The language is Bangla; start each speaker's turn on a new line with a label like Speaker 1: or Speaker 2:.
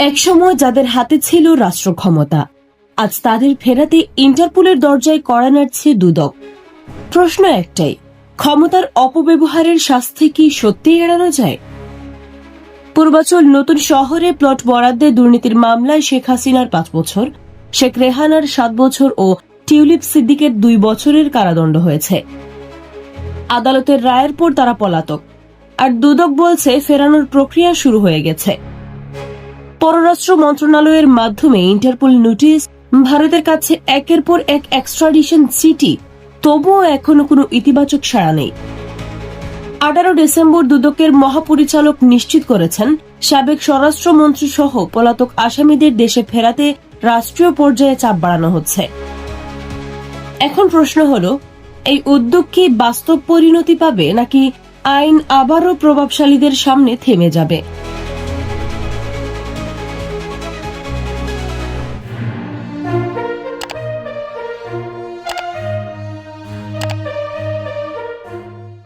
Speaker 1: একসময় যাদের হাতে ছিল রাষ্ট্র ক্ষমতা, আজ তাদের ফেরাতে ইন্টারপোলের দরজায় কড়া নাড়ছে দুদক। প্রশ্ন একটাই, ক্ষমতার অপব্যবহারের শাস্তি কি সত্যিই এড়ানো যায়? পূর্বাচল নতুন শহরে প্লট বরাদ্দে দুর্নীতির মামলায় শেখ হাসিনার 5 বছর, শেখ রেহানার 7 বছর ও টিউলিপ সিদ্দিকের 2 বছরের কারাদণ্ড হয়েছে। আদালতের রায়ের পর তারা পলাতক, আর দুদক বলছে ফেরানোর প্রক্রিয়া শুরু হয়ে গেছে। পররাষ্ট্র মন্ত্রণালয়ের মাধ্যমে ইন্টারপোল নোটিশ, ভারতের কাছে একের পর এক এক্সট্রাডিশন চিঠি, তবুও এখনো কোনো ইতিবাচক সাড়া নেই। 18 ডিসেম্বর দুদকের মহাপরিচালক নিশ্চিত করেছেন সাবেক স্বরাষ্ট্রমন্ত্রী সহ পলাতক আসামিদের দেশে ফেরাতে রাষ্ট্রীয় পর্যায়ে চাপ বাড়ানো হচ্ছে। এখন প্রশ্ন হলো, এই উদ্যোগ কি বাস্তব পরিণতি পাবে নাকি আইন আবারও প্রভাবশালীদের সামনে থেমে যাবে?